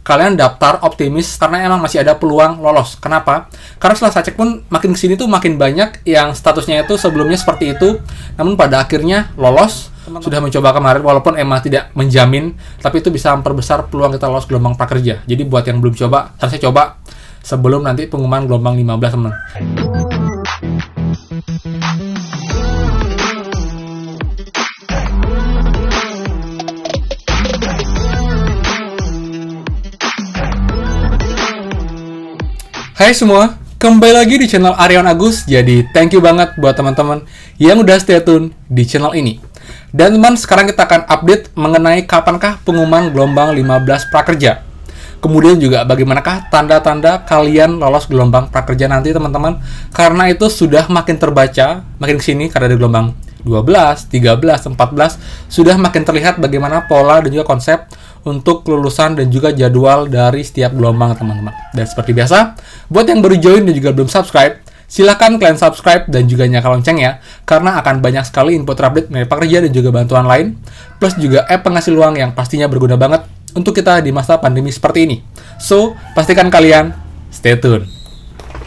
kalian daftar optimis karena emang masih ada peluang lolos. Kenapa? Karena setelah saya cek pun makin kesini tuh makin banyak yang statusnya itu sebelumnya seperti itu, namun pada akhirnya lolos. Sudah mencoba kemarin walaupun emang tidak menjamin, tapi itu bisa memperbesar peluang kita lolos gelombang prakerja. Jadi buat yang belum coba, harusnya coba sebelum nanti pengumuman gelombang 15, teman. Hai semua, kembali lagi di channel Aryawan Agus. Jadi thank you banget buat teman-teman yang udah stay tune di channel ini. Dan teman, sekarang kita akan update mengenai kapankah pengumuman gelombang 15 prakerja. Kemudian juga bagaimanakah tanda-tanda kalian lolos gelombang prakerja nanti, teman-teman. Karena itu sudah makin terbaca, makin kesini karena ada gelombang 12, 13, 14, sudah makin terlihat bagaimana pola dan juga konsep untuk kelulusan dan juga jadwal dari setiap gelombang, teman-teman. Dan seperti biasa, buat yang baru join dan juga belum subscribe, silahkan kalian subscribe dan juga nyalakan loncengnya, karena akan banyak sekali info terupdate mengenai pekerja dan juga bantuan lain, plus juga app penghasil uang yang pastinya berguna banget untuk kita di masa pandemi seperti ini. So, pastikan kalian stay tune.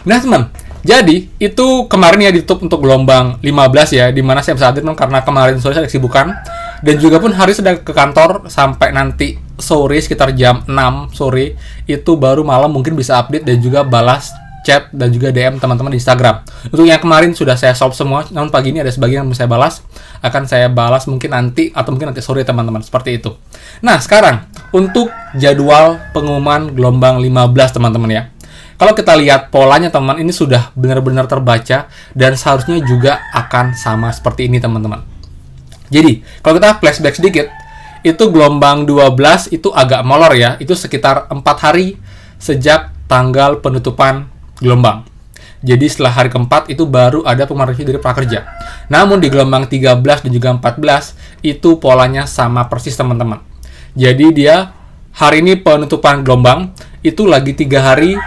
Nah, teman, jadi itu kemarin ya ditutup untuk gelombang 15 ya, dimana saya bisa update karena kemarin sore saya kesibukan, dan juga pun hari sedang ke kantor sampai nanti sore sekitar jam 6 sore, itu baru malam mungkin bisa update dan juga balas chat dan juga DM teman-teman di Instagram. Untuk yang kemarin sudah saya solve semua, namun pagi ini ada sebagian yang saya balas, akan saya balas mungkin nanti atau mungkin nanti sore, teman-teman, seperti itu. Nah, sekarang untuk jadwal pengumuman gelombang 15, teman-teman ya. Kalau kita lihat polanya, teman, ini sudah benar-benar terbaca dan seharusnya juga akan sama seperti ini, teman-teman. Jadi, kalau kita flashback sedikit, itu gelombang 12 itu agak molor ya, itu sekitar 4 hari sejak tanggal penutupan gelombang. Jadi setelah hari keempat itu baru ada pengumuman resmi dari prakerja. Namun di gelombang 13 dan juga 14 itu polanya sama persis, teman-teman. Jadi dia hari ini penutupan gelombang itu lagi 3 hari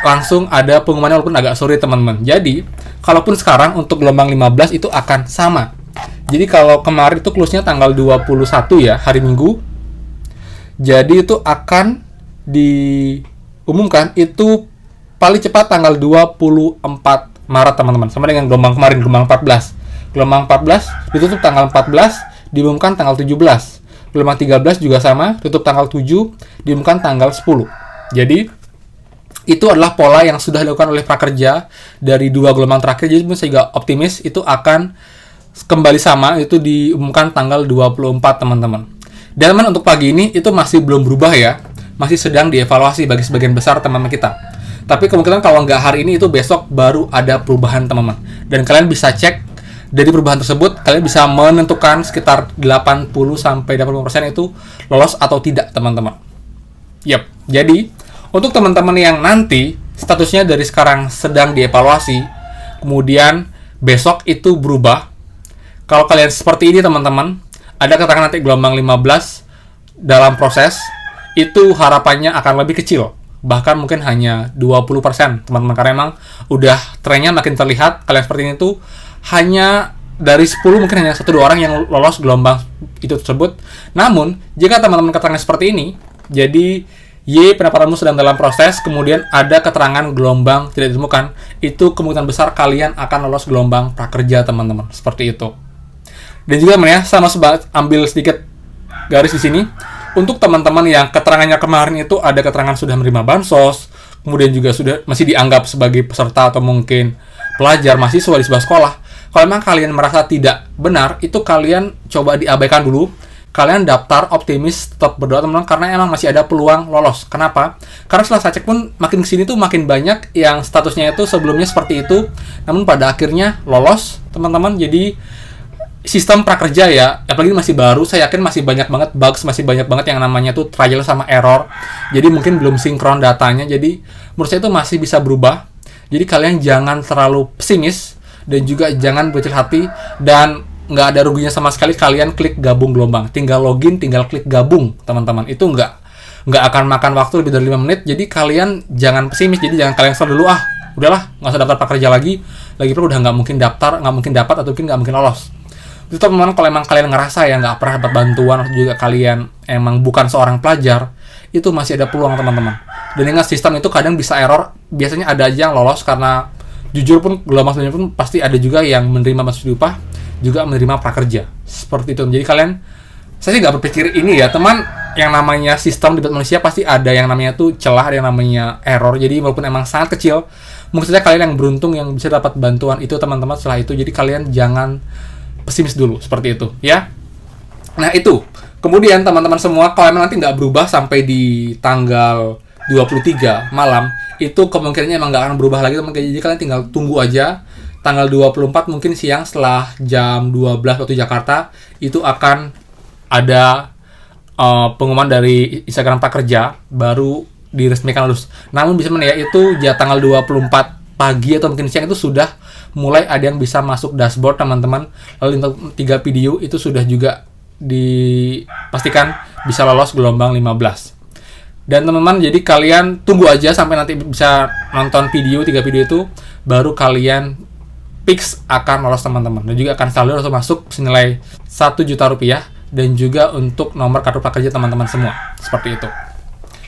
langsung ada pengumumannya walaupun agak sore, teman-teman. Jadi kalaupun sekarang untuk gelombang 15 itu akan sama. Jadi kalau kemarin itu close-nya tanggal 21 ya, hari Minggu. Jadi itu akan diumumkan itu paling cepat tanggal 24 Maret, teman-teman. Sama dengan gelombang kemarin, gelombang 14. Gelombang 14 ditutup tanggal 14, diumumkan tanggal 17. Gelombang 13 juga sama, tutup tanggal 7, diumumkan tanggal 10. Jadi itu adalah pola yang sudah dilakukan oleh prakerja dari 2 gelombang terakhir. Jadi saya juga optimis itu akan kembali sama, itu diumumkan tanggal 24, teman-teman. Dan teman, untuk pagi ini itu masih belum berubah ya, masih sedang dievaluasi bagi sebagian besar teman-teman kita. Tapi kemungkinan kalau nggak hari ini itu besok baru ada perubahan, teman-teman. Dan kalian bisa cek dari perubahan tersebut, kalian bisa menentukan sekitar 80-85% itu lolos atau tidak, teman-teman. Yap, jadi untuk teman-teman yang nanti statusnya dari sekarang sedang dievaluasi, kemudian besok itu berubah. Kalau kalian seperti ini, teman-teman, ada keterangan nanti gelombang 15 dalam proses, itu harapannya akan lebih kecil. Bahkan mungkin hanya 20%, teman-teman. Karena emang udah trennya makin terlihat, kalian seperti ini tuh hanya dari 10 mungkin hanya 1-2 orang yang lolos gelombang itu tersebut. Namun, jika teman-teman keterangan seperti ini, jadi Y pendapatamu sedang dalam proses, kemudian ada keterangan gelombang tidak ditemukan, itu kemungkinan besar kalian akan lolos gelombang prakerja, teman-teman. Seperti itu. Dan juga teman ya, sama ambil sedikit garis di sini. Untuk teman-teman yang keterangannya kemarin itu ada keterangan sudah menerima bansos, kemudian juga sudah masih dianggap sebagai peserta atau mungkin pelajar, mahasiswa di sebuah sekolah. Kalau memang kalian merasa tidak benar, itu kalian coba diabaikan dulu. Kalian daftar optimis, tetap berdoa, teman-teman, karena emang masih ada peluang lolos. Kenapa? Karena setelah saya cek pun makin kesini tuh makin banyak yang statusnya itu sebelumnya seperti itu, namun pada akhirnya lolos, teman-teman. Jadi sistem prakerja ya, apalagi masih baru, saya yakin masih banyak banget bugs, masih banyak banget yang namanya tuh trial sama error. Jadi mungkin belum sinkron datanya, jadi menurut saya itu masih bisa berubah. Jadi kalian jangan terlalu pesimis dan juga jangan berkecil hati, dan nggak ada ruginya sama sekali kalian klik gabung gelombang. Tinggal login, tinggal klik gabung, teman-teman. Itu nggak akan makan waktu lebih dari 5 menit. Jadi kalian jangan pesimis, jadi jangan kalian stop dulu, udahlah nggak usah daftar prakerja lagi pun udah nggak mungkin daftar, nggak mungkin dapat, atau mungkin nggak mungkin lolos. Itu teman-teman, kalau emang kalian ngerasa ya nggak pernah dapat bantuan, atau juga kalian emang bukan seorang pelajar, itu masih ada peluang teman-teman. Dan ingat, sistem itu kadang bisa error, biasanya ada aja yang lolos karena jujur pun gelombang sebelumnya pun pasti ada juga yang menerima subsidi upah, juga menerima prakerja. Seperti itu. Jadi kalian, saya sih nggak berpikir ini ya teman, yang namanya sistem di manusia pasti ada yang namanya tuh celah, ada yang namanya error. Jadi walaupun emang sangat kecil, mungkin saja kalian yang beruntung yang bisa dapat bantuan itu teman-teman setelah itu. Jadi kalian jangan pesimis dulu, seperti itu ya. Nah itu, kemudian teman-teman semua, kalau emang nanti nggak berubah sampai di tanggal 23 malam, itu kemungkinannya emang nggak akan berubah lagi teman. Jadi kalian tinggal tunggu aja. Tanggal 24 mungkin siang setelah jam 12 waktu Jakarta, itu akan ada pengumuman dari Instagram Prakerja, baru diresmikan lulus. Namun bisa ya, itu tanggal 24 pagi atau mungkin siang itu sudah mulai ada yang bisa masuk dashboard teman-teman. Lalu untuk 3 video itu sudah juga dipastikan bisa lolos gelombang 15. Dan teman-teman, jadi kalian tunggu aja sampai nanti bisa nonton 3 video itu, baru kalian fix akan lolos teman-teman. Dan juga akan selalu langsung masuk senilai 1 juta rupiah, dan juga untuk nomor kartu prakerja teman-teman semua. Seperti itu.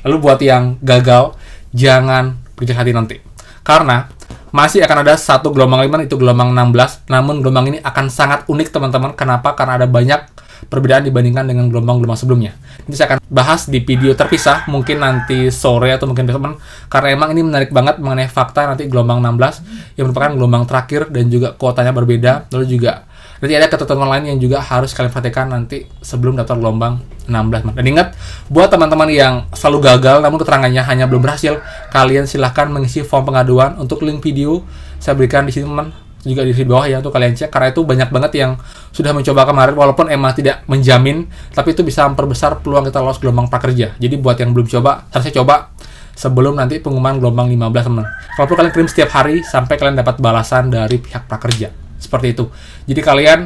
Lalu buat yang gagal, jangan berkecil hati nanti. Karena masih akan ada satu gelombang 5, itu gelombang 16. Namun gelombang ini akan sangat unik teman-teman. Kenapa? Karena ada banyak perbedaan dibandingkan dengan gelombang-gelombang sebelumnya. Ini saya akan bahas di video terpisah, mungkin nanti sore atau mungkin besok, karena emang ini menarik banget mengenai fakta nanti gelombang 16 yang merupakan gelombang terakhir dan juga kuotanya berbeda. Lalu juga nanti ada ketentuan lain yang juga harus kalian perhatikan nanti sebelum daftar gelombang 16. Dan ingat, buat teman-teman yang selalu gagal namun keterangannya hanya belum berhasil, kalian silahkan mengisi form pengaduan. Untuk link video saya berikan di sini teman, juga di bawah ya, untuk kalian cek, karena itu banyak banget yang sudah mencoba kemarin walaupun emang tidak menjamin, tapi itu bisa memperbesar peluang kita lolos gelombang prakerja. Jadi buat yang belum coba, harusnya coba sebelum nanti pengumuman gelombang 15 teman. Kalau perlu kalian kirim setiap hari sampai kalian dapat balasan dari pihak prakerja. Seperti itu. Jadi kalian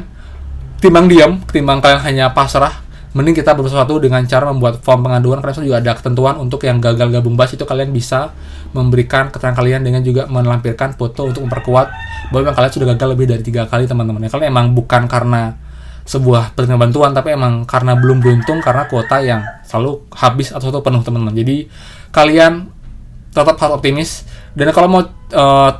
timbang diam, ketimbang kalian hanya pasrah, mending kita bersesuatu dengan cara membuat form pengaduan. Karena itu juga ada ketentuan untuk yang gagal gabung BAS, itu kalian bisa memberikan keterangan kalian dengan juga melampirkan foto untuk memperkuat bahwa memang kalian sudah gagal lebih dari 3 kali teman-teman. Ya, kalian emang bukan karena sebuah penerimaan bantuan, tapi emang karena belum beruntung karena kuota yang selalu habis atau penuh teman-teman. Jadi kalian tetap harus optimis. Dan kalau mau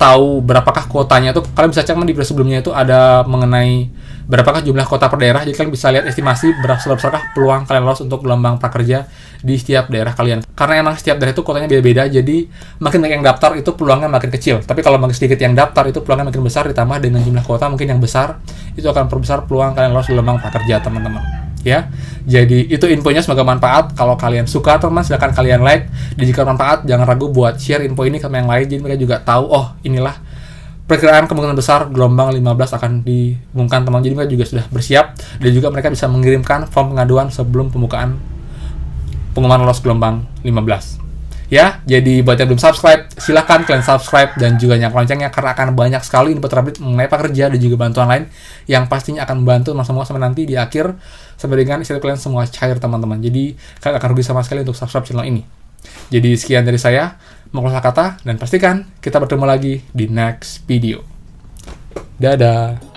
tahu berapakah kuotanya tuh, kalian bisa cek di video sebelumnya, itu ada mengenai berapakah jumlah kota per daerah. Jadi kalian bisa lihat estimasi berapakah peluang kalian lolos untuk gelombang prakerja di setiap daerah kalian. Karena emang setiap daerah itu kotanya beda-beda, jadi makin banyak yang daftar itu peluangnya makin kecil. Tapi kalau makin sedikit yang daftar itu peluangnya makin besar, ditambah dengan jumlah kota mungkin yang besar, itu akan perbesar peluang kalian lolos gelombang prakerja teman-teman. Ya, jadi itu infonya, semoga manfaat. Kalau kalian suka teman, silahkan kalian like, dan jika bermanfaat jangan ragu buat share info ini ke yang lain, jadi mereka juga tahu, oh inilah perkiraan kemungkinan besar gelombang 15 akan diumumkan teman. Jadi mereka juga sudah bersiap, dan juga mereka bisa mengirimkan form pengaduan sebelum pengumuman lolos gelombang 15. Ya, jadi buat yang belum subscribe, silahkan kalian subscribe dan juga nyalakan loncengnya, karena akan banyak sekali info terupdate mengenai pekerja dan juga bantuan lain yang pastinya akan membantu teman semua sampai nanti di akhir, sampai dengan istirahat kalian semua cair teman-teman. Jadi kalian akan rugi sama sekali untuk subscribe channel ini. Jadi sekian dari saya, mau kata, dan pastikan kita bertemu lagi di next video. Dadah.